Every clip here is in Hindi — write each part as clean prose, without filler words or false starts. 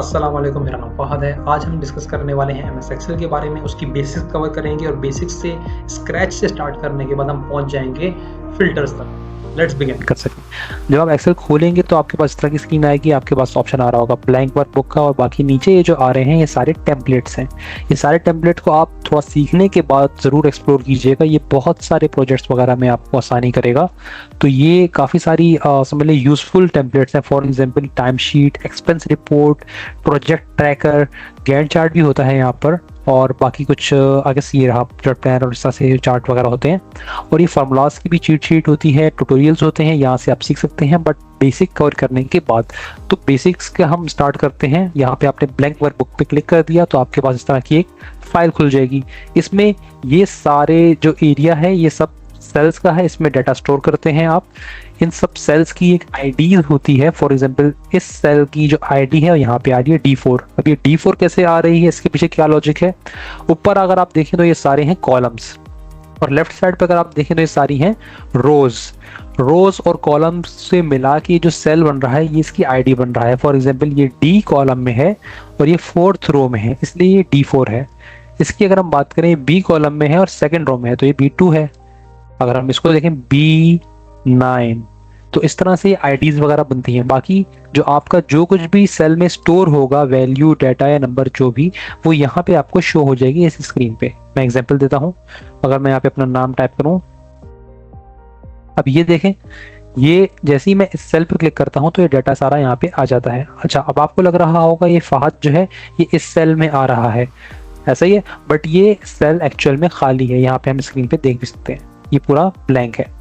अस्सलाम वालेकुम, मेरा नाम फ़हद है। आज हम डिस्कस करने वाले हैं एमएस एक्सेल के बारे में। उसकी बेसिक्स कवर करेंगे और बेसिक्स से स्क्रैच से स्टार्ट करने के बाद हम पहुंच जाएंगे फिल्टर्स तक। Let's begin. कर सकें। जब आप एक्सेल खोलेंगे तो आपके पास इस तरह की स्क्रीन आएगी। आपके पास ऑप्शन आ रहा होगा ब्लैंक वर्कबुक का, और बाकी नीचे ये जो आ रहे हैं ये सारे टेम्पलेट्स हैं। ये सारे टेम्पलेट को आप थोड़ा सीखने के बाद ज़रूर एक्सप्लोर कीजिएगा। ये बहुत सारे प्रोजेक्ट्स वगैरह में आपको आसानी करेगा। तो ये काफ़ी सारी समझ लीजिए यूजफुल टेम्पलेट्स हैं। For example time sheet, expense report, project tracker, Gantt chart भी होता है यहाँ पर, और बाकी कुछ आगे ये रहा प्रोजेक्ट प्लानर और इस तरह से चार्ट वगैरह होते हैं। और ये फार्मूलाज की भी चीट शीट होती है, ट्यूटोरियल्स होते हैं, यहाँ से आप सीख सकते हैं। बट बेसिक कवर करने के बाद तो बेसिक्स का हम स्टार्ट करते हैं। यहाँ पे आपने ब्लैंक वर्कबुक पे क्लिक कर दिया तो आपके पास इस तरह की एक फाइल खुल जाएगी। इसमें ये सारे जो एरिया है ये सब सेल्स का है। इसमें डाटा स्टोर करते हैं आप। इन सब सेल्स की एक आईडी होती है। फॉर एग्जांपल इस सेल की जो आईडी है यहाँ पे आ रही है D4। अब ये D4 कैसे आ रही है, इसके पीछे क्या लॉजिक है? ऊपर अगर आप देखें तो ये सारे हैं कॉलम्स, और लेफ्ट साइड पे अगर आप देखें तो ये सारी हैं रोज और कॉलम्स से मिला के जो सेल बन रहा है ये इसकी आईडी बन रहा है। फॉर एग्जांपल ये D कॉलम में है और ये 4th रो में है, इसलिए ये D4 है। इसकी अगर हम बात करें B कॉलम में है और 2nd रो में है तो ये B2 है। अगर हम इसको देखें B9, तो इस तरह से आईडीज वगैरह बनती हैं। बाकी जो आपका जो कुछ भी सेल में स्टोर होगा, वैल्यू, डाटा या नंबर जो भी, वो यहाँ पे आपको शो हो जाएगी इस स्क्रीन पे। मैं एग्जांपल देता हूँ। अगर मैं यहाँ पे अपना नाम टाइप करूँ, अब ये देखें, ये जैसे ही मैं इस सेल पे क्लिक करता हूँ तो ये डाटा सारा यहाँ पे आ जाता है। अच्छा, अब आपको लग रहा होगा ये फहद जो है ये इस सेल में आ रहा है, ऐसा ही है, बट ये सेल एक्चुअल में खाली है। यहाँ पे हम स्क्रीन पे देख भी सकते हैं, ये पूरा ब्लैंक है।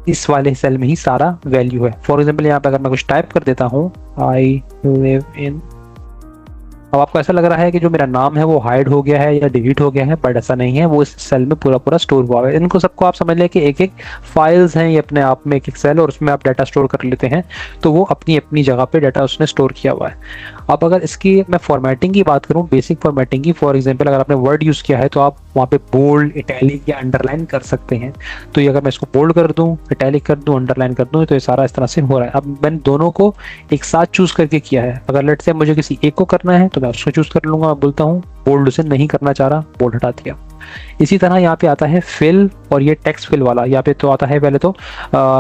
इस वाले सेल में ही सारा वैल्यू है। फॉर एग्जांपल यहाँ पे अगर मैं कुछ टाइप कर देता हूँ, आई लिव इन, अब आपको ऐसा लग रहा है कि जो मेरा नाम है वो हाइड हो गया है या डिलीट हो गया है, बट ऐसा नहीं है। वो इस सेल में पूरा स्टोर हुआ है। इनको सबको आप समझ लें कि एक एक फाइल्स हैं, ये अपने आप में एक एक सेल, और उसमें आप डाटा स्टोर कर लेते हैं। तो वो अपनी अपनी जगह पे डाटा उसने स्टोर किया हुआ है। अब अगर इसकी मैं फॉर्मेटिंग की बात करूँ, बेसिक फॉर्मेटिंग की, फॉर एग्जाम्पल अगर आपने वर्ड यूज़ किया है तो आप वहाँ पे बोल्ड, इटैलिक या अंडरलाइन कर सकते हैं। तो ये अगर मैं इसको बोल्ड कर दूँ, इटैलिक कर दूँ, अंडरलाइन कर दूँ, तो ये सारा इस तरह से हो रहा है। अब मैंने दोनों को एक साथ चूज करके किया है। अगर लेट से मुझे किसी एक को करना है तो मैं उसको चूज कर लूंगा। मैं बोलता हूँ बोल्ड उसे नहीं करना चाह रहा, बोल्ड हटा दिया। इसी तरह यहाँ पे आता है फिल, और ये टेक्स्ट फिल वाला। यहाँ पे तो आता है पहले तो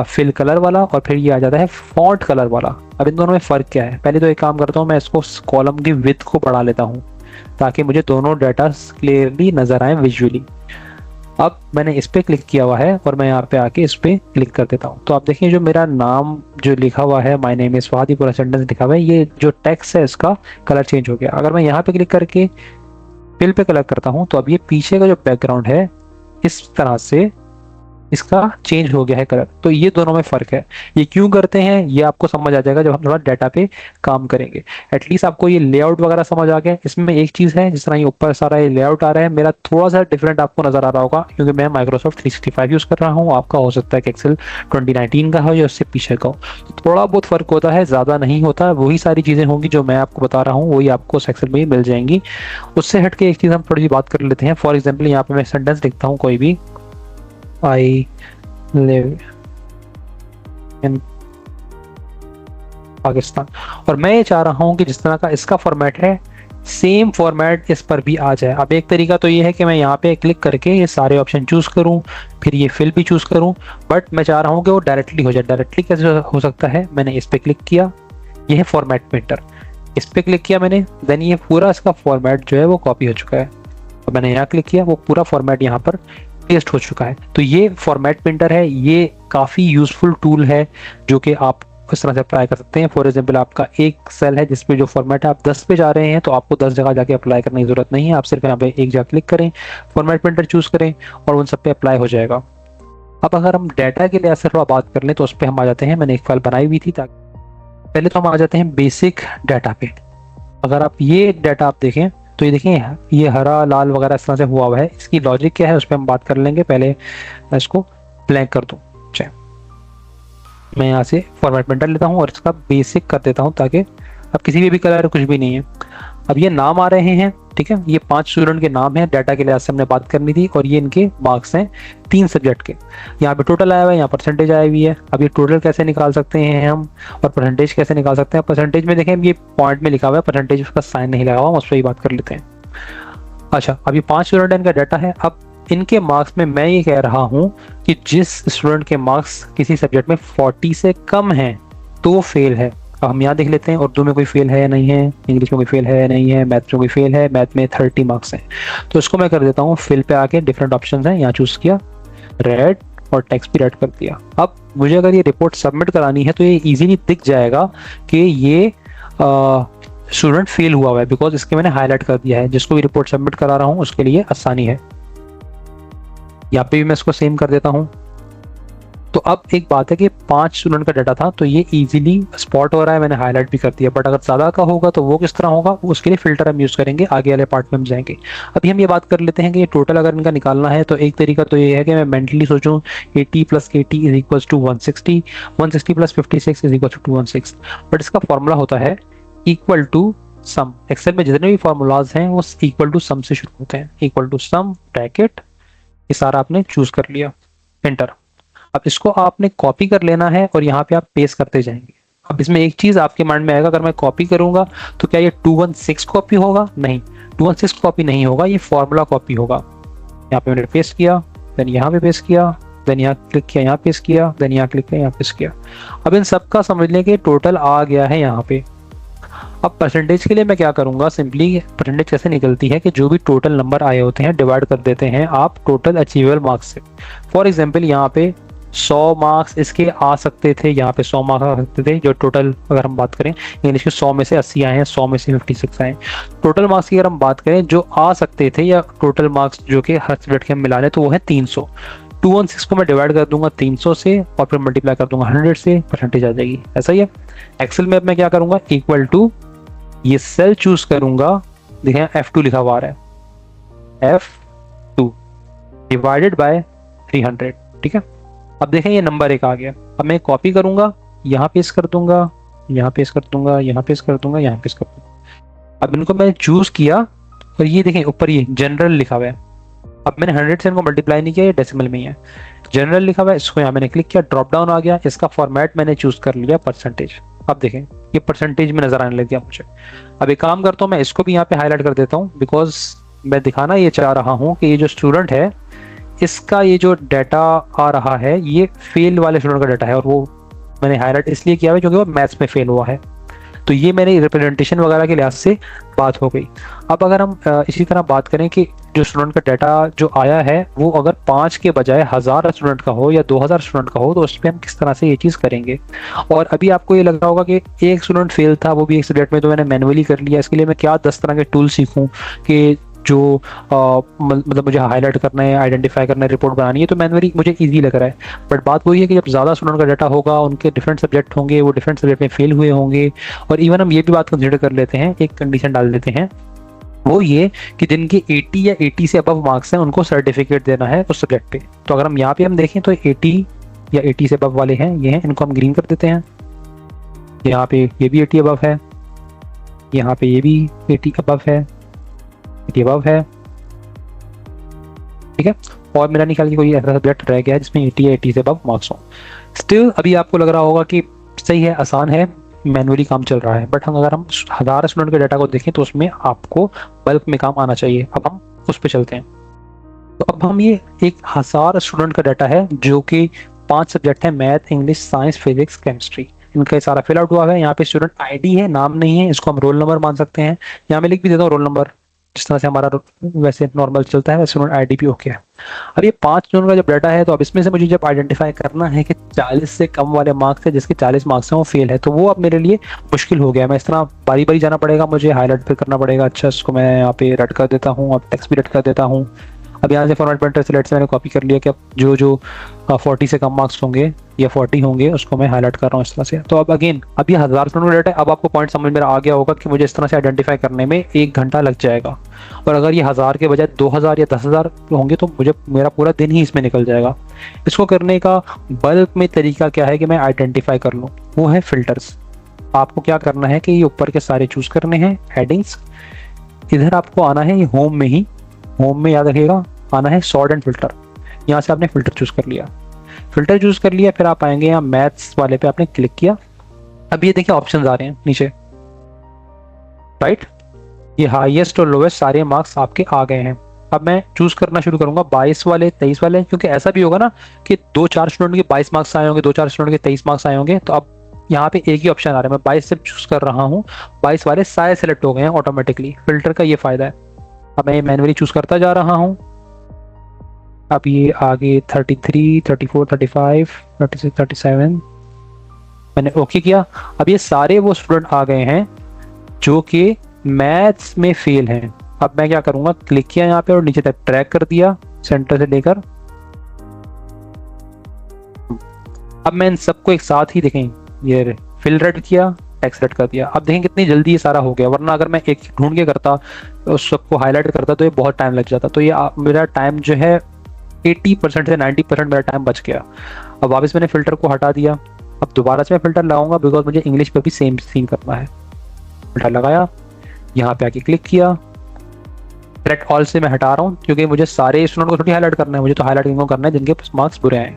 फिल कलर वाला, और फिर ये आ जाता है फॉन्ट कलर वाला। अब इन दोनों में फ़र्क क्या है? पहले तो एक काम करता हूँ, मैं इसको कॉलम की विड्थ को बढ़ा लेता हूँ ताकि मुझे दोनों डाटा क्लियरली नजर आए विजुअली। अब मैंने इस पे क्लिक किया हुआ है और मैं यहाँ पे आके इस पे क्लिक कर देता हूँ। तो आप देखिए जो मेरा नाम जो लिखा हुआ है, माय नेम इज फहद, पूरा सेंटेंस लिखा हुआ है, ये जो टेक्स्ट है इसका कलर चेंज हो गया। अगर मैं यहाँ पे क्लिक करके फिल पे क्लिक करता हूँ तो अब ये पीछे का जो बैकग्राउंड है इस तरह से इसका चेंज हो गया है कलर। तो ये दोनों में फर्क है। ये क्यों करते हैं ये आपको समझ आ जाएगा जब हम थोड़ा डाटा पे काम करेंगे। एटलीस्ट आपको ये लेआउट वगैरह समझ आ गया। इसमें एक चीज है, जिस तरह ये ऊपर सारा ये लेआउट आ रहा है, मेरा थोड़ा सा डिफरेंट आपको नजर आ रहा होगा क्योंकि मैं माइक्रोसॉफ्ट 365 यूज कर रहा हूँ। आपका हो सकता है कि एक्सेल 2019 का हो या उससे पीछे का हो। तो थोड़ा बहुत फर्क होता है, ज्यादा नहीं होता। वही सारी चीजें होंगी जो मैं आपको बता रहा हूँ, वही आपको एक्सेल में ही मिल जाएंगी। उससे हटके एक चीज हम थोड़ी सी बात कर लेते हैं। फॉर एग्जाम्पल यहाँ पे मैं सेंटेंस लिखता हूँ कोई भी, आई लिव इन पाकिस्तान, और मैं ये चाह रहा हूं कि जिस तरह का इसका फॉर्मेट है सेम फॉर्मेट इस पर भी आ जाए। अब एक तरीका तो ये है कि मैं यहाँ पे क्लिक करके ये सारे ऑप्शन चूज करूं, फिर ये फिल भी चूज करूं, बट मैं चाह रहा हूं कि वो डायरेक्टली हो जाए। डायरेक्टली कैसे हो सकता है? मैंने इस पे क्लिक किया, ये है फॉर्मेट प्रिंटर, इस पे क्लिक किया मैंने, देन ये पूरा इसका फॉर्मेट जो है वो कॉपी हो चुका है। और मैंने यहाँ क्लिक किया, वो पूरा फॉर्मेट यहाँ पर पेस्ट हो चुका है। तो ये फॉर्मेट प्रिंटर है, ये काफ़ी यूजफुल टूल है जो कि आप इस तरह से अप्लाई कर सकते हैं। फॉर एग्जांपल आपका एक सेल है जिसपे जो फॉर्मेट है, आप 10 पे जा रहे हैं तो आपको 10 जगह जाके अप्लाई करने की जरूरत नहीं है। आप सिर्फ यहाँ पे एक जगह क्लिक करें, फॉर्मेट प्रिंटर चूज करें और उन सब पे अप्लाई हो जाएगा। अब अगर हम डाटा के लिए थोड़ा बात कर लें तो उस पर हम आ जाते हैं। मैंने एक फाइल बनाई हुई थी, ताकि पहले तो हम आ जाते हैं बेसिक डाटा पे। अगर आप ये डाटा आप देखें तो ये देखें, ये हरा लाल वगैरह इस तरह से हुआ है। इसकी लॉजिक क्या है उस पर हम बात कर लेंगे। पहले मैं इसको ब्लैंक कर दूं। चलिए मैं यहाँ से फॉर्मेट प्रिंटर लेता हूँ और इसका बेसिक कर देता हूँ ताकि अब किसी भी कलर कुछ भी नहीं है। अब ये नाम आ रहे हैं, ठीक है, ये 5 स्टूडेंट के नाम है, डाटा के लिहाज से हमने बात करनी थी, और ये इनके मार्क्स हैं 3 सब्जेक्ट के। यहाँ पे टोटल आया हुआ है, यहाँ परसेंटेज आई हुई है। अब ये टोटल कैसे निकाल सकते हैं हम, और परसेंटेज कैसे निकाल सकते हैं? परसेंटेज में देखें, ये पॉइंट में लिखा हुआ है, परसेंटेज उसका साइन नहीं लगा हुआ, उस पर ही बात कर लेते हैं। अच्छा, अब ये 5 स्टूडेंट इनका डाटा है। अब इनके मार्क्स में मैं ये कह रहा हूँ कि जिस स्टूडेंट के मार्क्स किसी सब्जेक्ट में 40 से कम हैं तो फेल है। अब हम यहाँ देख लेते हैं, उर्दू में कोई फेल है या नहीं है, इंग्लिश में कोई फेल है या नहीं है, मैथ में कोई फेल है। मैथ में 30 मार्क्स हैं, तो इसको मैं कर देता हूँ फिल पे आके, डिफरेंट ऑप्शन हैं, यहाँ चूज किया, रेड, और टेक्स्ट भी रेड कर दिया। अब मुझे अगर ये रिपोर्ट सबमिट करानी है तो ये इजीली दिख जाएगा कि ये स्टूडेंट फेल हुआ है, बिकॉज इसके मैंने हाईलाइट कर दिया है। जिसको भी रिपोर्ट सबमिट करा रहा हूँ उसके लिए आसानी है। यहाँ पे भी मैं इसको सेम कर देता हूँ। तो अब एक बात है कि 5 स्टूडेंट का डाटा था, तो ये इजीली स्पॉट हो रहा है, मैंने हाईलाइट भी कर दिया। बट अगर ज़्यादा का होगा तो वो किस तरह होगा, उसके लिए फिल्टर हम यूज़ करेंगे, आगे वाले पार्ट में हम जाएंगे। अभी हम ये बात कर लेते हैं कि ये टोटल अगर इनका निकालना है तो एक तरीका तो ये है कि मैं मेंटली सोचूं 80 + 80 = 160, 160 + 56 = 216। बट इसका फॉर्मूला होता है इक्वल टू सम। एक्सेल में जितने भी फॉर्मूलाज हैं वो इक्वल टू सम से शुरू होते हैं। इक्वल टू सम, ब्रैकेट, ये सारा आपने चूज कर लिया, एंटर। अब इसको आपने कॉपी कर लेना है और यहाँ पे आप पेस्ट करते जाएंगे। अब इसमें एक चीज आपके माइंड में आएगा, अगर मैं कॉपी करूंगा तो क्या ये 216 कॉपी होगा? नहीं, 216 कॉपी नहीं होगा, ये फॉर्मूला कॉपी होगा। यहाँ पे मैंने पेस्ट किया, देन यहाँ पे पेस्ट किया, देन यहाँ क्लिक किया, यहाँ पेस्ट किया, देन यहाँ क्लिक किया, यहाँ पेस्ट किया। अब इन सबका समझ लें कि टोटल आ गया है यहाँ पे। अब परसेंटेज के लिए मैं क्या करूंगा, सिंपली परसेंटेज कैसे निकलती है कि जो भी टोटल नंबर आए होते हैं डिवाइड कर देते हैं आप टोटल अचीवेबल मार्क्स से। फॉर एग्जांपल यहाँ पे 100 मार्क्स इसके आ सकते थे, यहाँ पे 100 मार्क्स आ सकते थे, जो टोटल अगर हम बात करें इंग्लिश के 100 में से 80 आए हैं, 100 में से 56 आए। टोटल मार्क्स की अगर हम बात करें जो आ सकते थे, या टोटल मार्क्स जो कि हर सब्जेक्ट के हम मिला लें, तो वो है 300। 216 को मैं डिवाइड कर दूंगा 300 से और फिर मल्टीप्लाई कर दूंगा 100 से, परसेंटेज आ जाएगी। ऐसा ही है। एक्सेल में मैं क्या करूंगा, इक्वल टू, ये सेल चूज करूंगा, देखें F2 लिखा हुआ है, F2 डिवाइडेड बाय 300, ठीक है। अब देखें ये नंबर 1 आ गया। अब मैं कॉपी करूंगा, यहाँ पेस्ट कर दूंगा, यहाँ पेस्ट कर दूंगा, यहाँ पेस्ट कर दूंगा, यहाँ पेस्ट कर दूंगा। अब इनको मैं चूज किया और ये देखें ऊपर ये जनरल लिखा हुआ है। अब मैंने 100 से इनको मल्टीप्लाई नहीं किया, ये डेसिमल में ही है, जनरल लिखा हुआ है। इसको यहाँ मैंने क्लिक किया, ड्रॉप डाउन आ गया, इसका फॉर्मेट मैंने चूज कर लिया परसेंटेज। अब देखें ये परसेंटेज में नजर आने लग गया मुझे। अब एक काम करता हूँ, मैं इसको भी यहाँ पे हाईलाइट कर देता हूँ, बिकॉज मैं दिखाना ये चाह रहा हूँ कि ये जो स्टूडेंट है इसका ये जो डाटा आ रहा है ये फेल वाले स्टूडेंट का डाटा है, और वो मैंने हाईलाइट इसलिए किया है क्योंकि वो मैथ्स में फेल हुआ है। तो ये मेरे रिप्रेजेंटेशन वगैरह के लिहाज से बात हो गई। अब अगर हम इसी तरह बात करें कि जो स्टूडेंट का डाटा जो आया है वो अगर 5 के बजाय 1000 स्टूडेंट का हो या 2000 स्टूडेंट का हो, तो उस पर हम किस तरह से ये चीज़ करेंगे। और अभी आपको ये लग रहा होगा कि एक स्टूडेंट फेल था, वो भी एक सब्जेक्ट में, तो मैंने मैनुअली कर लिया, इसके लिए मैं क्या 10 तरह के टूल सीखूं कि जो मतलब मुझे हाईलाइट करना है, आइडेंटिफाई करना है, रिपोर्ट बनानी है, तो मैनुअली मुझे इजी लग रहा है। बट बात वही है कि जब ज़्यादा स्टूडेंट का डाटा होगा, उनके डिफरेंट सब्जेक्ट होंगे, वो डिफरेंट सब्जेक्ट में फेल हुए होंगे। और इवन हम ये भी बात कंसिडर कर लेते हैं, एक कंडीशन डाल देते हैं, वो ये कि जिनके 80 या 80 से अबव मार्क्स हैं उनको सर्टिफिकेट देना है उस सब्जेक्ट पे। तो अगर हम यहाँ पे हम देखें तो 80 या 80 से अबव वाले हैं, ये हैं, इनको हम ग्रीन कर देते हैं। यहाँ पे ये भी 80 अबव है, यहाँ पे ये भी 80 अबव है, 80 अबव है, ठीक है। और मेरा निकाल के कोई ऐसा सब्जेक्ट रह गया है जिसमें 80 या 80 से अबव मार्क्स हो। स्टिल अभी आपको लग रहा होगा कि सही है, आसान है, मैनुअली काम चल रहा है। बट अगर हम 1000 स्टूडेंट के डाटा को देखें तो उसमें आपको बल्क में काम आना चाहिए। अब हम उस पर चलते हैं। तो अब हम ये 1000 स्टूडेंट का डाटा है जो कि 5 सब्जेक्ट है, math, English, science, physics, chemistry, इनका सारा फिल आउट हुआ है। यहाँ पे स्टूडेंट आईडी है, नाम नहीं है, इसको हम रोल नंबर मान सकते हैं। यहाँ मैं लिख भी देता हूँ रोल नंबर, जिस तरह से हमारा वैसे नॉर्मल चलता है वैसे स्टूडेंट आईडी भी ओके है। अब ये 5 स्टूडेंट का जब डाटा है, तो अब इसमें से मुझे जब आइडेंटिफाई करना है कि 40 से कम वाले मार्क्स है, जिसके 40 मार्क्स हैं वो फेल है, तो वो अब मेरे लिए मुश्किल हो गया। मैं इस तरह बारी बारी जाना पड़ेगा, मुझे हाईलाइट फिर करना पड़ेगा। अच्छा, इसको मैं यहाँ पे रेड कर देता हूँ, अब टेक्स्ट भी रेड कर देता हूँ। अब यहाँ से फॉर्मेट पेंटर से मैंने कॉपी कर लिया कि अब जो 40 से कम मार्क्स होंगे या 40 होंगे उसको मैं हाईलाइट कर रहा हूँ इस तरह से। तो अब अगेन अब ये 1000 स्टूडेंट का डाटा है। अब आपको पॉइंट समझ में आ गया होगा कि मुझे इस तरह से आइडेंटिफाई करने में 1 घंटा लग जाएगा। और अगर ये 1000 के बजाय 2000 या 10,000 होंगे तो मुझे मेरा पूरा दिन ही इसमें निकल जाएगा। इसको करने का बल्क में तरीका क्या है कि मैं आइडेंटिफाई कर लूँ, वो है फिल्टर्स। आपको क्या करना है कि ये ऊपर के सारे चूज करने हैं, हेडिंग्स, इधर आपको आना है ये होम में ही, होम में याद रखिएगा आना है सॉर्ट एंड फिल्टर। यहाँ से आपने फिल्टर चूज कर लिया, फिल्टर चूज कर लिया, फिर आप आएंगे यहाँ मैथ्स वाले पे आपने क्लिक किया। अब ये देखिए ऑप्शंस आ रहे हैं नीचे, राइट, ये हाईएस्ट और लोएस्ट सारे मार्क्स आपके आ गए हैं। अब मैं चूज करना शुरू करूंगा 22 वाले 23 वाले, क्योंकि ऐसा भी होगा ना कि 2-4 स्टूडेंट के 22 मार्क्स आए होंगे, 2-4 स्टूडेंट के 23 मार्क्स आए होंगे। तो अब यहाँ पे एक ही ऑप्शन आ रहा है, मैं 22 से चूज कर रहा हूँ, 22 वाले सारे सेलेक्ट हो गए हैं ऑटोमेटिकली। फिल्टर का ये फायदा है। अब मैं मैन्युअली चूज करता जा रहा हूँ। अब ये आगे 33, 34, 35, 36, 37 मैंने ओके किया। अब ये सारे वो स्टूडेंट आ गए हैं जो कि मैथ्स में फेल हैं। अब मैं क्या करूंगा, क्लिक किया यहाँ पे और नीचे तक ट्रैक कर दिया सेंटर से लेकर। अब मैं इन सबको एक साथ ही देखें, ये फिल्टर किया, टेक्स्ट सेलेक्ट कर दिया। अब देखें कितनी जल्दी ये सारा हो गया, वरना अगर मैं एक ढूंढ के करता, उस सबको हाईलाइट करता तो ये बहुत टाइम लग जाता। तो ये मेरा टाइम जो है 80% से 90% मेरा टाइम बच गया। अब वापस मैंने फिल्टर को हटा दिया। अब दोबारा से मैं फिल्टर लगाऊंगा, बिकॉज मुझे इंग्लिश पे भी सेम सीन करना है। फिल्टर लगाया, यहाँ पे आके क्लिक किया, सेलेक्ट ऑल से मैं हटा रहा हूँ, क्योंकि मुझे सारे स्टूडेंट को थोड़ी हाईलाइट करना है, मुझे तो हाईलाइट इनको करना है जिनके मार्क्स बुरे आए।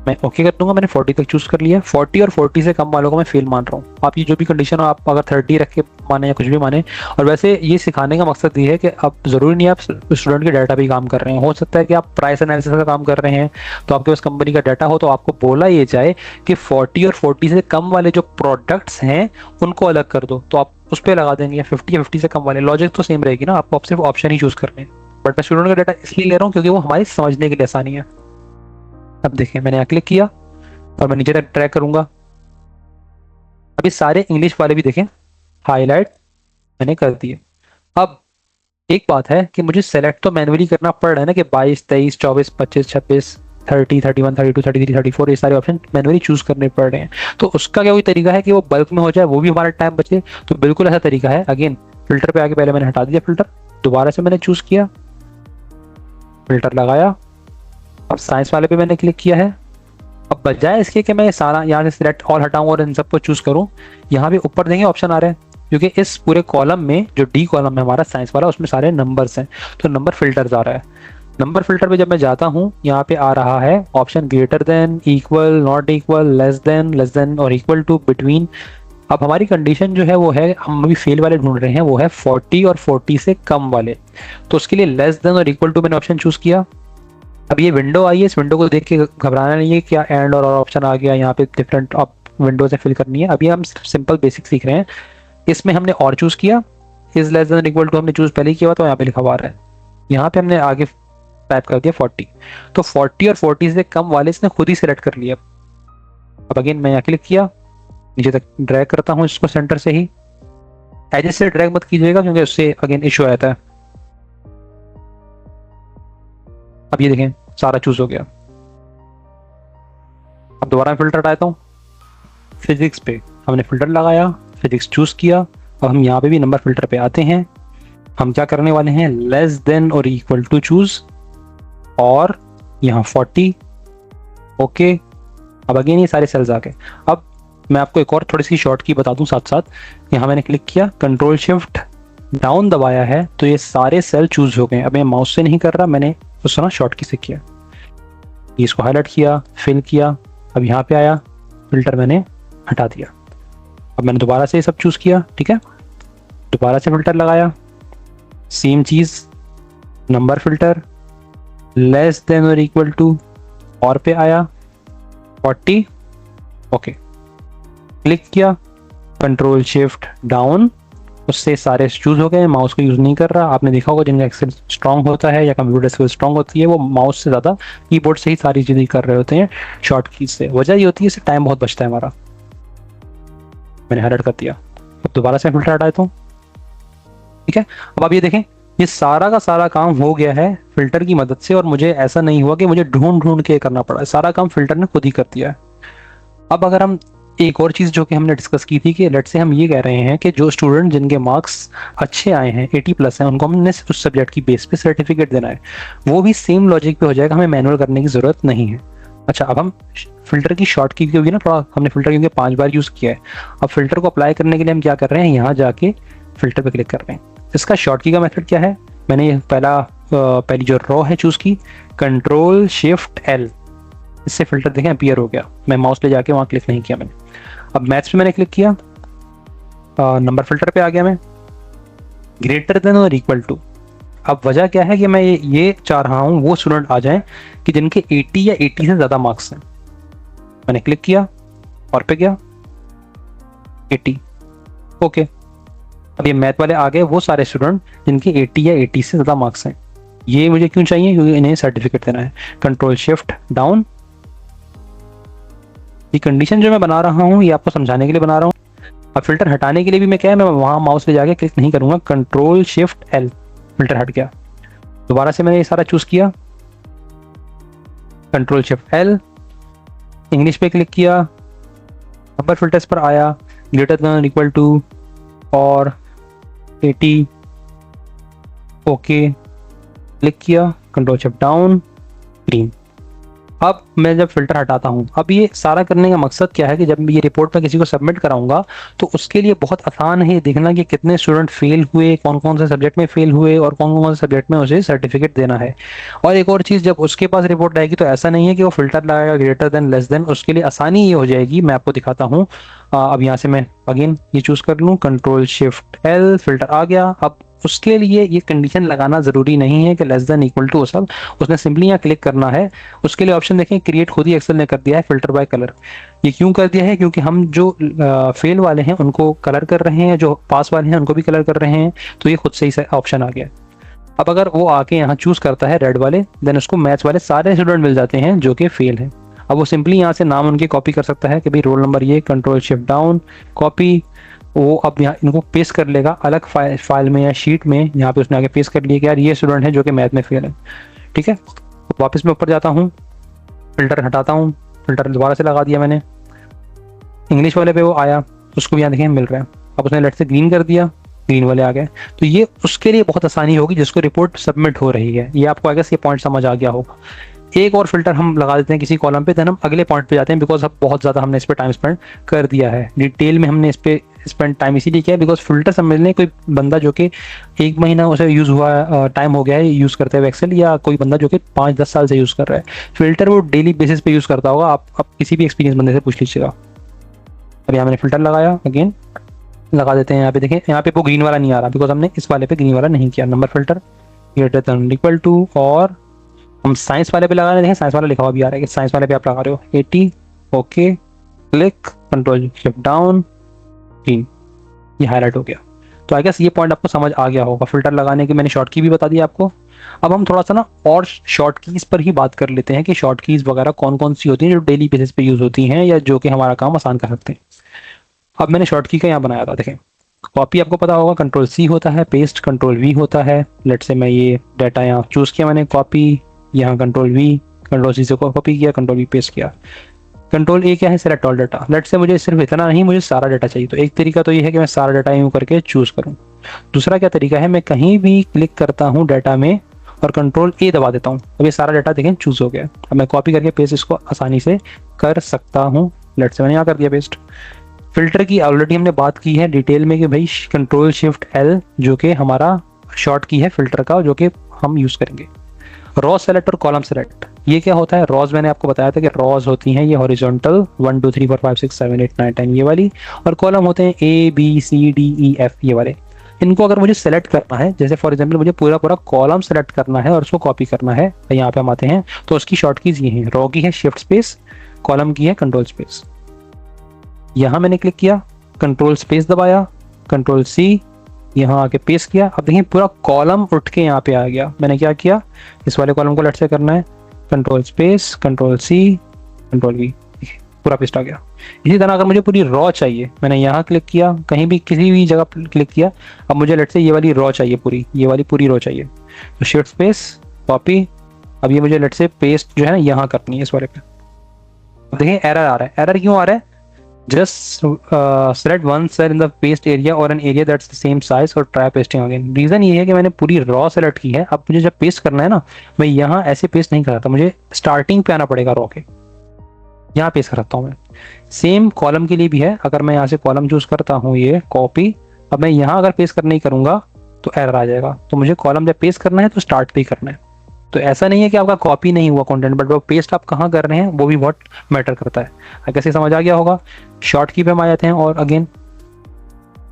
मैं ओके कर दूंगा। मैंने 40 तक चूज कर लिया। 40 और 40 से कम वालों को मैं फेल मान रहा हूँ। आप ये जो भी कंडीशन हो, आप अगर 30 रख के माने या कुछ भी माने। और वैसे ये सिखाने का मकसद ये है कि अब जरूरी नहीं आप स्टूडेंट के डाटा भी काम कर रहे हैं, हो सकता है कि आप प्राइस एनालिसिस का काम कर रहे हैं, तो आपके पास कंपनी का डाटा हो, तो आपको बोला ये जाए कि 40 और 40 से कम वाले जो प्रोडक्ट्स हैं उनको अलग कर दो, तो आप उस पर लगा देंगे। 50 या 50 से कम वाले, लॉजिक तो सेम रहेगी ना, आपको सिर्फ ऑप्शन ही चूज करने हैं। बट मैं स्टूडेंट का डाटा इसलिए ले रहा हूँ क्योंकि वो हमारे समझने के लिए आसानी है। अब देखें, मैंने यहाँ क्लिक किया और मैं नीचे तक ट्रैक करूंगा। अभी सारे इंग्लिश वाले भी देखें हाईलाइट मैंने कर दिए। अब एक बात है कि मुझे सेलेक्ट तो मैन्युअली करना पड़ रहा है ना, कि 22, 23, 24, 25, 26, 30, 31, 32, 33, 34 ये सारे ऑप्शन मैन्युअली चूज करने पड़ रहे हैं। तो उसका क्या कोई तरीका है कि वो बल्क में हो जाए, वो भी हमारा टाइम बचे? तो बिल्कुल ऐसा तरीका है। अगेन फिल्टर पे आके पहले मैंने हटा दिया फिल्टर, दोबारा से मैंने चूज किया, फिल्टर लगाया। अब साइंस वाले पे मैंने क्लिक किया है। अब बजाय इसके कि मैं सारा यहाँ से सिलेक्ट ऑल हटाऊं और इन सबको चूज करूं, यहाँ पे ऊपर देंगे ऑप्शन आ रहे हैं, क्योंकि इस पूरे कॉलम में जो डी कॉलम है हमारा साइंस वाला, उसमें सारे नंबर्स हैं, तो नंबर फिल्टर आ रहा है। नंबर फिल्टर पे जब मैं जाता हूँ, यहाँ पे आ रहा है option greater than, equal, not equal, less than और इक्वल टू, बिटवीन। अब हमारी कंडीशन जो है वो है, हम अभी फेल वाले ढूंढ रहे हैं, वो है 40 और 40 से कम वाले। तो उसके लिए लेस देन और इक्वल टू मैंने ऑप्शन चूज किया। अब ये विंडो आई है, इस विंडो को देख के घबराना नहीं है, क्या एंड और ऑप्शन आ गया, यहाँ पे डिफरेंट आप विंडो से फिल करनी है। अभी हम सिंपल बेसिक सीख रहे हैं। इसमें हमने और चूज किया, is less than equal to हमने चूज पहले ही किया हुआ, तो यहाँ पे लिखा हुआ है, यहाँ पे हमने आगे टाइप कर दिया 40। तो 40 और 40 से कम वाले इसने खुद ही सिलेक्ट कर लिया। अब अगेन मैं यहाँ क्लिक किया, नीचे तक ड्रैग करता हूँ इसको सेंटर से ही। एजेस से ड्रैग मत कीजिएगा, क्योंकि उससे अगेन इशू आता है। अब ये देखें सारा चूज हो गया। अब दोबारा फिल्टर हटाता हूँ, फिजिक्स पे हमने फिल्टर लगाया, फिजिक्स चूज किया। अब हम यहाँ पे भी नंबर फिल्टर पे आते हैं। हम क्या करने वाले हैं, लेस देन और इक्वल टू चूज, और यहाँ 40। ओके, अब अगेन ये सारे सेल्स आ गए। अब मैं आपको एक और थोड़ी सी शॉर्ट की बता दूं साथ साथ। यहाँ मैंने क्लिक किया, कंट्रोल शिफ्ट डाउन दबाया है, तो ये सारे सेल चूज हो गए। अब मैं माउस से नहीं कर रहा, मैंने उस तरह शॉर्ट की से किया। इसको हाईलाइट किया, फिल किया। अब यहाँ पे आया, फिल्टर मैंने हटा दिया। अब मैंने दोबारा से सब चूज किया, ठीक है, दोबारा से फिल्टर लगाया, सेम चीज, नंबर फिल्टर, लेस देन और इक्वल टू, और पे आया 40। ओके, क्लिक किया, कंट्रोल शिफ्ट डाउन, उससे सारे चूज हो गए। माउस को यूज नहीं कर रहा। आपने देखा होगा जिनका एक्सेल स्ट्रांग होता है या कंप्यूटर स्किल स्ट्रांग होती है, वो माउस से ज्यादा कीबोर्ड से ही सारी चीजें कर रहे होते हैं शॉर्ट की से। वजह ये होती है, इससे टाइम बहुत बचता है हमारा। मैंने हाईलाइट कर दिया। अब दोबारा से फिल्टर हटाता हूँ, ठीक है। अब आप ये देखें, ये सारा का सारा काम हो गया है फिल्टर की मदद से, और मुझे ऐसा नहीं हुआ कि मुझे ढूंढ ढूंढ के करना पड़ा। सारा काम फिल्टर ने खुद ही कर दिया है। अब अगर हम एक और चीज जो कि हमने डिस्कस की थी, कि लेट से हम ये कह रहे हैं कि जो स्टूडेंट जिनके मार्क्स अच्छे आए हैं, 80+ हैं, उनको हमने उस सब्जेक्ट की बेस पे सर्टिफिकेट देना है, वो भी सेम लॉजिक पे हो जाएगा, हमें मैनुअल करने की जरूरत नहीं है। अच्छा, अब हम फिल्टर की शॉर्ट की होगी ना, थोड़ा हमने फिल्टर क्योंकि 5 बार यूज़ किया है, अब फिल्टर को अप्लाई करने के लिए हम क्या कर रहे हैं, यहाँ जाके फिल्टर पे क्लिक कर रहे हैं। इसका शॉर्ट की का मेथड क्या है, मैंने ये पहली जो रो है चूज़ की, कंट्रोल शिफ्ट एल, इससे फिल्टर देखें अपीयर हो गया, मैं माउस ले जाके वहाँ क्लिक नहीं किया मैंने। अब मैथ्स पे मैंने क्लिक किया, नंबर फिल्टर पे आ गया मैं, ग्रेटर देन और इक्वल टू। अब वजह क्या है कि मैं ये चाह रहा हूँ वो स्टूडेंट आ जाएं कि जिनके 80 या 80 से ज़्यादा मार्क्स हैं। मैंने क्लिक किया और पे गया 80, ओके। अब ये मैथ वाले आ गए वो सारे स्टूडेंट जिनके 80 या 80 से ज़्यादा मार्क्स हैं। ये मुझे क्यों चाहिए, क्योंकि इन्हें सर्टिफिकेट देना है। कंट्रोल शिफ्ट डाउन, ये कंडीशन जो मैं बना रहा हूँ ये आपको समझाने के लिए बना रहा हूँ। अब फिल्टर हटाने के लिए भी मैं क्या है, मैं वहाँ माउस ले जाके क्लिक नहीं करूँगा, कंट्रोल शिफ्ट एल, फिल्टर हट गया। दोबारा से मैंने ये सारा चूज़ किया, कंट्रोल शिफ्ट एल, इंग्लिश पे क्लिक किया, नंबर फिल्टर्स पर आया, ग्रेटर देन इक्वल टू और 80, ओके, क्लिक किया, कंट्रोल शिफ्ट डाउन, ग्रीन। अब मैं जब फिल्टर हटाता हूँ, अब ये सारा करने का मकसद क्या है कि जब मैं ये रिपोर्ट में किसी को सबमिट कराऊंगा तो उसके लिए बहुत आसान है देखना कि कितने स्टूडेंट फेल हुए, कौन कौन से सब्जेक्ट में फेल हुए और कौन कौन से सब्जेक्ट में उसे सर्टिफिकेट देना है। और एक और चीज़, जब उसके पास रिपोर्ट आएगी तो ऐसा नहीं है कि वो फिल्टर लगाएगा ग्रेटर देन लेस देन, उसके लिए आसानी ये हो जाएगी, मैं आपको दिखाता हूँ। अब यहाँ से मैं अगेन ये चूज़ कर लूँ, कंट्रोल शिफ्ट एल, फिल्टर आ गया। अब उसके लिए ये कंडीशन लगाना ज़रूरी नहीं है कि लेस देन इक्वल टू सब, उसने सिंपली यहाँ क्लिक करना है। उसके लिए ऑप्शन देखें, क्रिएट खुद ही एक्सेल ने कर दिया है, फिल्टर बाय कलर। ये क्यों कर दिया है, क्योंकि हम जो फेल वाले हैं उनको कलर कर रहे हैं, जो पास वाले हैं उनको भी कलर कर रहे हैं, तो ये खुद से ही ऑप्शन आ गया। अब अगर वो आके यहाँ चूज़ करता है रेड वाले, देन उसको मैथ्स वाले सारे स्टूडेंट मिल जाते हैं जो कि फेल हैं। अब वो सिंपली यहाँ से नाम उनके कॉपी कर सकता है कि भाई रोल नंबर ये, कंट्रोल शिफ्ट डाउन, कॉपी। वो अब यहाँ इनको पेस्ट कर लेगा अलग फाइल में या शीट में, यहाँ पे उसने आगे पेस्ट कर लिया कि यार ये स्टूडेंट है जो कि मैथ में फेल है, ठीक है। तो वापस मैं ऊपर जाता हूँ, फिल्टर हटाता हूँ, फिल्टर दोबारा से लगा दिया मैंने, इंग्लिश वाले पे वो आया, उसको भी यहाँ देखें मिल रहा है। अब उसने लेट से ग्रीन कर दिया, ग्रीन वाले आ गए। तो ये उसके लिए बहुत आसानी होगी जिसको रिपोर्ट सबमिट हो रही है। ये आपको आगे ये पॉइंट समझ आ गया होगा। एक और फिल्टर हम लगा देते हैं किसी कॉलम पे, देन हम अगले पॉइंट पे जाते हैं, बिकॉज अब बहुत ज़्यादा हमने इस पर टाइम स्पेंड कर दिया है। डिटेल में हमने इस पर स्पेंड टाइम इसीलिए किया है बिकॉज फिल्टर समझने कोई बंदा जो कि 1 महीना उसे यूज़ हुआ टाइम हो गया है यूज़ करते हुए एक्सेल, या कोई बंदा जो कि 5-10 साल से यूज़ कर रहा है फिल्टर, वो डेली बेसिस पे यूज़ करता होगा। आप किसी भी एक्सपीरियंस बंदे से पूछ लीजिएगा। अब यहाँ मैंने फिल्टर लगाया, अगेन लगा देते हैं। यहाँ पे देखें, यहाँ पे वो ग्रीन वाला नहीं आ रहा बिकॉज हमने इस वाले पे ग्रीन वाला नहीं किया। Number filter greater than equal to, और हम साइंस वाले पे लगा रहे हैं, साइंस वाला लिखा हुआ भी आ रहा है कि साइंस वाले पे आप लगा रहे हो 80, okay, click, control shift down, green, ये हाईलाइट हो गया। तो आई गेस ये पॉइंट आपको समझ आ गया होगा। फिल्टर लगाने की मैंने शॉर्ट की भी बता दी आपको। अब हम थोड़ा सा ना और शॉर्ट कीज पर ही बात कर लेते हैं कि शॉर्ट कीज वगैरह कौन कौन सी होती हैं जो डेली बेसिस पे यूज होती हैं या जो कि हमारा काम आसान कर सकते हैं। अब मैंने शॉर्ट की का यहाँ बनाया था, देखें कॉपी आपको पता होगा कंट्रोल सी होता है, पेस्ट कंट्रोल वी होता है। लेट से मैं ये डाटा यहाँ चूज किया मैंने, कॉपी, यहाँ कंट्रोल वी, कंट्रोल सी से कॉपी किया, कंट्रोल वी पेस्ट किया। कंट्रोल ए क्या है, सेलेक्ट ऑल डाटा। लेट से मुझे सिर्फ इतना नहीं, मुझे सारा डाटा चाहिए। तो एक तरीका तो ये है कि मैं सारा डाटा यूँ करके चूज करूँ। दूसरा क्या तरीका है, मैं कहीं भी क्लिक करता हूँ डाटा में और कंट्रोल ए दबा देता हूँ, अब ये सारा डाटा देखें चूज हो गया। अब मैं कॉपी करके पेस्ट इसको आसानी से कर सकता हूँ। लेट से मैंने यहाँ कर दिया पेस्ट। फिल्टर की ऑलरेडी हमने बात की है डिटेल में कि भाई कंट्रोल शिफ्ट एल जो कि हमारा शॉर्ट की है फिल्टर का, जो कि हम यूज करेंगे। रॉ सेलेक्ट और कॉलम सेलेक्ट, ये क्या होता है। रॉज मैंने आपको बताया था कि रॉज होती हैं ये हॉरिजॉन्टल 1 2 3 4 5 6 7 8 9 10 ये वाली, और कॉलम होते हैं A B C D E F ये वाले। इनको अगर मुझे सेलेक्ट करना है, जैसे फॉर एग्जांपल मुझे पूरा पूरा कॉलम सेलेक्ट करना है और उसको कॉपी करना है, तो यहाँ पे हम आते हैं, तो उसकी शॉर्ट कीज ये हैं। रॉ की है शिफ्ट स्पेस, कॉलम की है कंट्रोल स्पेस। यहाँ मैंने क्लिक किया, कंट्रोल स्पेस दबाया, कंट्रोल सी, यहाँ आके पेस्ट किया। अब देखिए पूरा कॉलम उठ के यहाँ पे आ गया। मैंने क्या किया, इस वाले कॉलम को लेट से करना है, control space, control C, control V, पूरा पेस्ट आ गया। इसी तरह अगर मुझे पूरी रॉ चाहिए, मैंने यहाँ क्लिक किया, कहीं भी किसी भी जगह क्लिक किया, अब मुझे लेट से ये वाली रॉ चाहिए पूरी, ये वाली पूरी रॉ चाहिए, तो शिफ्ट स्पेस, कॉपी। अब ये मुझे लेट से पेस्ट जो है ना यहाँ करनी है इस वाले पे। अब देखिए एरर आ रहा है। एरर क्यों आ रहा है, just select one cell in the paste area or an area that's the same size और try pasting again। रीजन ये है कि मैंने पूरी रॉ सेलेक्ट की है। अब मुझे जब पेस्ट करना है ना, मैं यहाँ ऐसे पेस्ट नहीं कर रहा था, मुझे स्टार्टिंग पे आना पड़ेगा रॉ के। यहाँ पेस्ट कर सकता हूँ मैं। सेम कॉलम के लिए भी है, अगर मैं यहाँ से कॉलम चूज करता हूँ, ये कॉपी, अब मैं यहाँ अगर पेस्ट करने ही करूंगा तो एरर आ जाएगा। तो मुझे कॉलम जब पेस्ट करना है तो स्टार्ट पे ही करना है। तो ऐसा नहीं है कि आपका कॉपी नहीं हुआ कंटेंट, बट वो पेस्ट आप कहाँ कर रहे हैं वो भी बहुत मैटर करता है। अगर से समझ आ गया होगा, शॉर्ट की पे हम आ जाते हैं। और again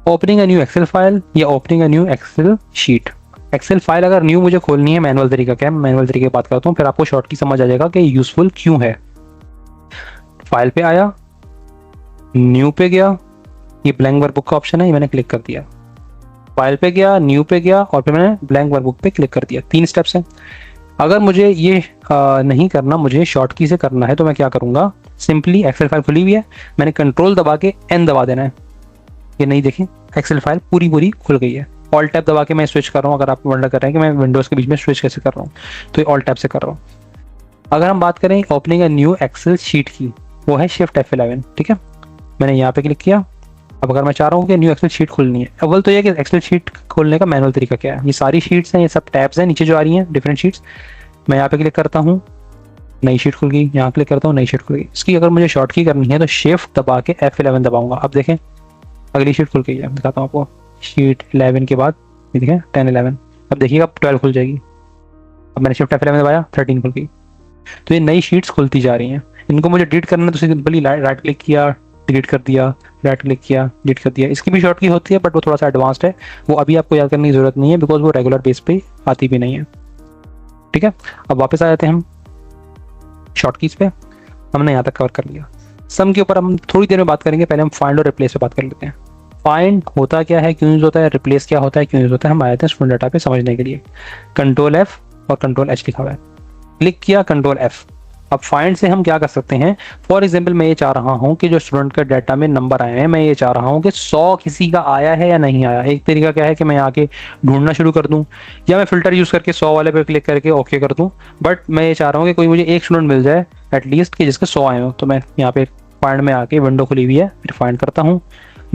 opening a new Excel file या opening a new Excel sheet. Excel file अगर न्यू मुझे खोलनी है, मैनुअल तरीका क्या है, मैनुअल तरीके की बात करता हूँ, फिर आपको शॉर्ट की समझ आ जाएगा कि यूजफुल क्यों है। फाइल पे आया, न्यू पे गया, ये ब्लैंक वर्कबुक का ऑप्शन है, ये मैंने क्लिक कर दिया। फाइल पे गया, न्यू पे गया और फिर मैंने ब्लैंक वर्कबुक पे क्लिक कर दिया। 3 स्टेप्स हैं। अगर मुझे ये नहीं करना, मुझे शॉर्ट की से करना है, तो मैं क्या करूंगा, सिंपली एक्सेल फाइल खुली हुई है, मैंने कंट्रोल दबा के एन दबा देना है। ये नहीं देखें, एक्सेल फाइल पूरी खुल गई है। ऑल टैब दबा के मैं स्विच कर रहा हूँ। अगर आप वंडर कर रहे हैं कि मैं विंडोज के बीच में स्विच कैसे कर रहा हूँ, तो ये ऑल टैब से कर रहा हूँ। अगर हम बात करें opening a new Excel sheet की, वो है शिफ्ट F11। ठीक है, मैंने यहाँ पे क्लिक किया। अब अगर मैं चाह रहा हूँ कि न्यू एक्सेल शीट खुलनी है, अव्वल तो ये कि एक्सेल शीट खोलने का मैनुअल तरीका क्या है। ये सारी शीट्स हैं, ये सब टैब्स हैं नीचे जो आ रही हैं डिफरेंट शीट्स। मैं यहाँ पे क्लिक करता हूँ, नई शीट खुल गई। यहाँ क्लिक करता हूँ, नई शीट खुल गई। इसकी अगर मुझे शॉर्ट की करनी है तो शिफ्ट दबा के F11 दबाऊंगा। अब देखें अगली शीट खुल गई है, दिखाता हूँ आपको। शीट 11 के बाद ये देखें 10 11, अब देखिएगा 12 खुल जाएगी। अब मैंने शिफ्ट F11 दबाया, 13 खुल गई। तो ये नई शीट्स खुलती जा रही हैं। इनको मुझे डिलीट करना है तो सिंपली राइट क्लिक किया, डिलीट कर दिया, राइट क्लिक किया, डिलीट कर दिया। इसकी भी शॉर्ट की होती है, बट वो थोड़ा सा एडवांस्ड है, वो अभी आपको याद करने की जरूरत नहीं है, बिकॉज वो रेगुलर बेस पे आती भी नहीं है। ठीक है, अब वापस आ जाते हैं हम शॉर्ट कीज पे। हमने यहाँ तक कवर कर लिया। सम के ऊपर हम थोड़ी देर में बात करेंगे, पहले हम फाइंड और रिप्लेस पे बात कर लेते हैं। फाइंड होता क्या है, क्यों यूज होता है, रिप्लेस क्या होता है, क्यों यूज होता है, हम आए थे स्टूडेंट डाटा पे समझने के लिए। कंट्रोल F और कंट्रोल H लिखा हुआ है, क्लिक किया, कंट्रोल F। अब फाइंड से हम क्या कर सकते हैं, फॉर एग्जाम्पल मैं ये चाह रहा हूँ कि जो स्टूडेंट के डाटा में नंबर आए हैं, मैं ये चाह रहा हूँ कि 100 किसी का आया है या नहीं आया। एक तरीका क्या है कि मैं आके ढूंढना शुरू कर दूं, या मैं फिल्टर यूज करके 100 वाले पे क्लिक करके ओके कर दूं। बट मैं ये चाह रहा हूँ कि कोई मुझे एक स्टूडेंट मिल जाए एटलीस्ट कि जिसके 100 आए हो। तो मैं यहाँ पे फाइंड में आके, विंडो खुली हुई है, फिर फाइंड करता हूँ।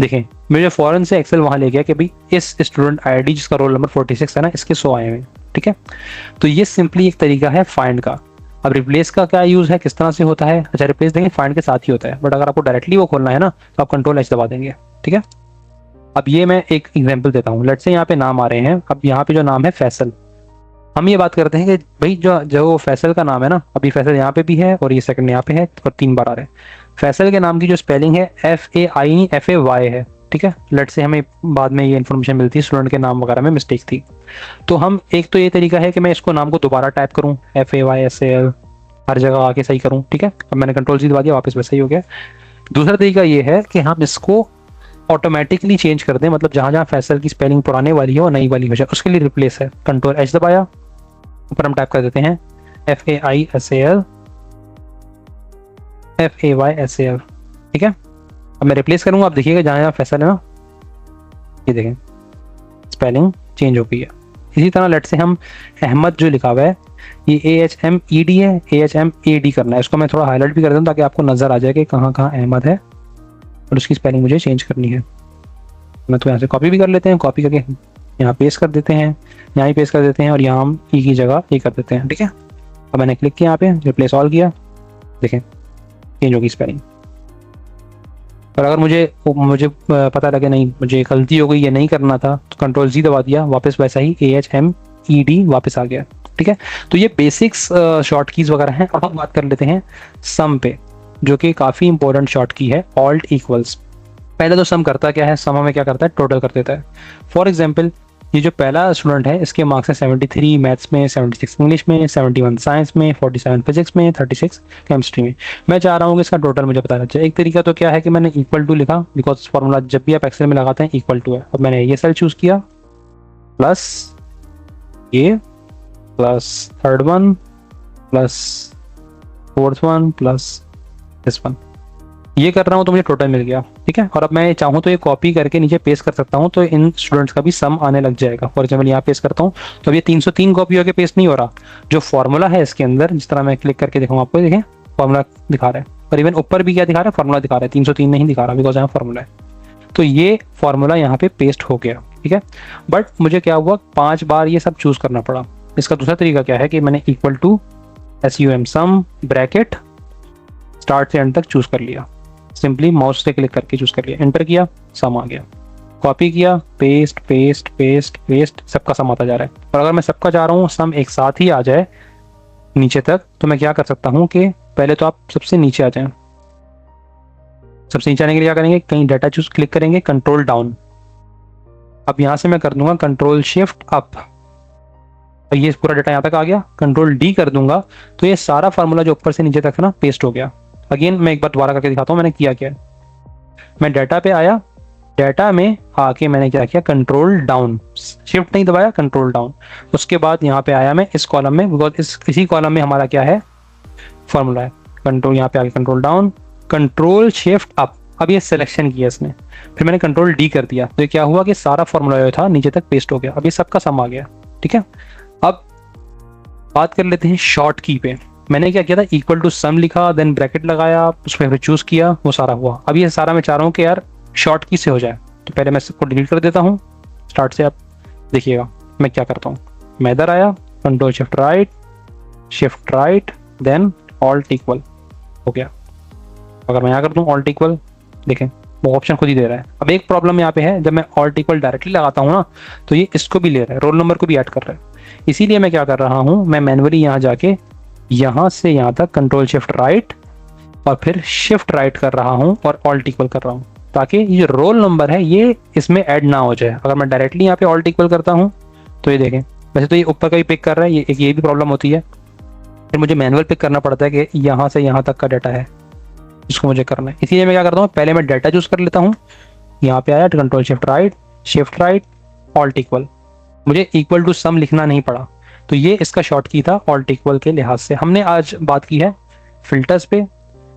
देखें मुझे फॉरन से एक्सेल वहां ले गया कि भाई इस स्टूडेंट आईडी जिसका रोल नंबर 46 है ना, इसके 100 आए हुए। ठीक है, तो ये सिंपली एक तरीका है फाइंड का। अब रिप्लेस का क्या यूज है, किस तरह से होता है। अच्छा, रिप्लेस देंगे फाइंड के साथ ही होता है, बट अगर आपको डायरेक्टली वो खोलना है ना, तो आप कंट्रोल H दबा देंगे। ठीक है, अब ये मैं एक एग्जांपल देता हूँ। लेट्स से यहाँ पे नाम आ रहे हैं। अब यहाँ पे जो नाम है फैसल, हम ये बात करते हैं कि भाई जो फैसल का नाम है ना, अभी फैसल यहाँ पे भी है और ये सेकंड यहाँ पे है और 3 बार आ रहे हैं। फैसल के नाम की जो स्पेलिंग है FAI नहीं FAY है। ठीक है, लेट्स से हमें बाद में ये इन्फॉर्मेशन मिलती है स्टूडेंट के नाम वगैरह में मिस्टेक थी। तो हम एक तो ये तरीका है कि मैं इसको नाम को दोबारा टाइप करूँ, FAYSAL, हर जगह आके सही करूँ। ठीक है, अब मैंने कंट्रोल C दबा दिया, वापस वैसा ही हो गया। दूसरा तरीका ये है कि हम इसको ऑटोमेटिकली चेंज कर दें, मतलब जहां जहां फैसल की स्पेलिंग पुराने वाली है वो नई वाली हो जाए, उसके लिए रिप्लेस है। कंट्रोल H दबाया, ऊपर हम टाइप कर देते हैं FAISAL FAYSAL। ठीक है, अब मैं रिप्लेस करूंगा। आप देखिएगा जहां जहां फैसल है ना, ये देखें स्पेलिंग चेंज हो गई है। इसी तरह लेट से हम अहमद जो लिखा हुआ है, ये AHMED है, AHMAD करना है। इसको मैं थोड़ा हाईलाइट भी कर दूं ताकि आपको नजर आ जाए कि कहाँ कहाँ अहमद है और उसकी स्पेलिंग मुझे चेंज करनी है। मैं तो यहाँ से कॉपी भी कर लेते हैं, कॉपी करके यहाँ पेस्ट कर देते हैं, यहाँ ही पेस्ट कर देते हैं और यहाँ हम ई की जगह ये कर देते हैं। ठीक है, अब मैंने क्लिक किया यहाँ पे, रिप्लेस ऑल किया, देखें चेंज होगी स्पेलिंग। और अगर मुझे पता लगे नहीं मुझे गलती हो गई, ये नहीं करना था, तो कंट्रोल Z दबा दिया, वापस वैसा ही AHMED वापस आ गया। ठीक है, तो ये बेसिक्स शॉर्ट कीज वगैरह हैं। अब हम बात कर लेते हैं सम पे, जो कि काफ़ी इंपॉर्टेंट शॉर्ट की है, ऑल्ट इक्वल्स। पहले तो सम करता क्या है, सम हमें क्या करता है, टोटल कर देता है। फॉर एग्जाम्पल ये जो पहला स्टूडेंट है, इसके मार्क्स है 73 मैथ्स में, 76 इंग्लिश में, 71 साइंस में, 47 फिजिक्स में, 36 केमिस्ट्री में। मैं चाह रहा हूँ कि इसका टोटल मुझे पता चले। एक तरीका तो क्या है कि मैंने इक्वल टू लिखा, बिकॉज फॉर्मूला जब भी आप एक्सेल में लगाते हैं इक्वल टू है। अब मैंने ये सेल चूज किया, प्लस ये, plus third one, plus fourth one, plus this one. ये कर रहा हूँ तो मुझे टोटल मिल गया। ठीक है, और अब मैं चाहूँ तो ये कॉपी करके नीचे पेस्ट कर सकता हूँ, तो इन स्टूडेंट्स का भी सम आने लग जाएगा। फॉर एग्जाम्पल यहाँ पेस्ट करता हूँ तो अब ये 303 कॉपी होकर पेस्ट नहीं हो रहा। जो फॉर्मूला है इसके अंदर, जिस तरह मैं क्लिक करके दिखाऊँ आपको, देखें फॉर्मूला दिखा रहा है, और इवन ऊपर भी क्या दिखा रहा है, फॉर्मूला दिखा रहा है। 303 नहीं दिखा रहा बिकॉज यहाँ फॉर्मूला है। तो ये फॉर्मूला यहाँ पे पेस्ट हो गया। ठीक है, बट मुझे क्या हुआ, 5 बार ये सब चूज करना पड़ा। इसका दूसरा तरीका क्या है कि मैंने equal to SUM sum bracket start से एंड तक चूज कर लिया, सिंपली माउस से क्लिक करके चूज कर लिया, एंटर किया, सम आ गया, कॉपी किया, पेस्ट पेस्ट पेस्ट पेस्ट, सबका सम आता जा रहा है। और अगर मैं सबका चाह रहा हूँ सम एक साथ ही आ जाए नीचे तक, तो मैं क्या कर सकता हूँ कि पहले तो आप सबसे नीचे आ जाएं। सबसे नीचे आने के लिए क्या करेंगे, कहीं डाटा चूज क्लिक करेंगे, कंट्रोल डाउन। अब यहाँ से मैं कर दूंगा कंट्रोल शिफ्ट अप, और ये पूरा डाटा यहाँ तक आ गया। कंट्रोल डी कर दूंगा तो ये सारा फार्मूला जो ऊपर से नीचे तक है ना, पेस्ट हो गया। अगेन मैं एक बार दोबारा करके दिखाता हूँ मैंने किया क्या। मैं डाटा पे आया, डाटा में आके मैंने क्या किया, कंट्रोल डाउन, शिफ्ट नहीं दबाया, कंट्रोल डाउन। उसके बाद यहाँ पे आया मैं इस कॉलम में, बिकॉज इसी कॉलम में हमारा क्या है, फॉर्मूला है। कंट्रोल यहाँ पे आके control down, control shift up. अब ये सिलेक्शन किया इसने, फिर मैंने कंट्रोल डी कर दिया, तो ये क्या हुआ कि सारा फॉर्मूला जो था नीचे तक पेस्ट हो गया। अब ये सबका सम आ गया, ठीक है। अब बात कर लेते हैं शॉर्ट की पे। मैंने क्या किया था, इक्वल टू सम लिखा, देन ब्रैकेट लगाया, उसमें फिर चूज किया, वो सारा हुआ। अब ये सारा मैं चाह रहा हूँ कि यार शॉर्ट की से हो जाए, तो पहले मैं इसको डिलीट कर देता हूँ। स्टार्ट से आप देखिएगा मैं क्या करता हूँ। मैं इधर आया, control shift right, then alt equal, हो गया। अगर मैं यहाँ कर दूँ ऑल्ट इक्वल, देखें वो ऑप्शन खुद ही दे रहा है। अब एक प्रॉब्लम यहाँ पे है, जब मैं ऑल्ट इक्वल डायरेक्टली लगाता हूँ ना, तो ये इसको भी ले रहा है, रोल नंबर को भी ऐड कर रहा है। इसीलिए मैं क्या कर रहा हूँ, मैं मैन्युअली यहाँ जाके यहाँ से यहाँ तक कंट्रोल शिफ्ट राइट और फिर शिफ्ट राइट कर रहा हूँ और ऑल्ट इक्वल कर रहा हूँ, ताकि ये रोल नंबर है ये इसमें ऐड ना हो जाए। अगर मैं डायरेक्टली यहाँ पे ऑल्ट इक्वल करता हूँ तो ये देखें, वैसे तो ये ऊपर का ही पिक कर रहा है, ये भी प्रॉब्लम होती है। फिर मुझे मैनुअल पिक करना पड़ता है कि यहाँ से यहाँ तक का डाटा है जिसको मुझे करना है। इसीलिए मैं क्या करता हूँ, पहले मैं डाटा चूज कर लेता हूँ, यहाँ पे आया control shift right alt equal, मुझे इक्वल टू सम लिखना नहीं पड़ा। तो ये इसका शॉर्ट की था ऑल्ट इक्वल के लिहाज से। हमने आज बात की है फिल्टर्स पे,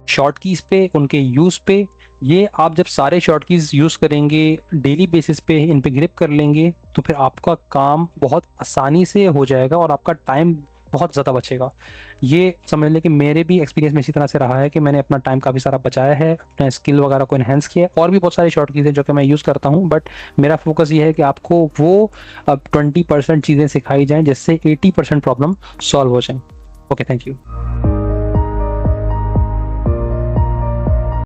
शॉर्ट कीज पे, उनके यूज पे। ये आप जब सारे शॉर्ट कीज यूज करेंगे डेली बेसिस पे, इन पे ग्रिप कर लेंगे, तो फिर आपका काम बहुत आसानी से हो जाएगा और आपका टाइम बहुत ज़्यादा बचेगा। ये समझ लें कि मेरे भी एक्सपीरियंस में इसी तरह से रहा है कि मैंने अपना टाइम काफ़ी सारा बचाया है, अपना स्किल वगैरह को एनहेंस किया है। और भी बहुत सारे शॉर्ट कीज हैं जो कि मैं यूज़ करता हूँ, बट मेरा फोकस ये है कि आपको वो 20% चीज़ें सिखाई जाएं जिससे 80% प्रॉब्लम सॉल्व हो जाए। Okay, thank you.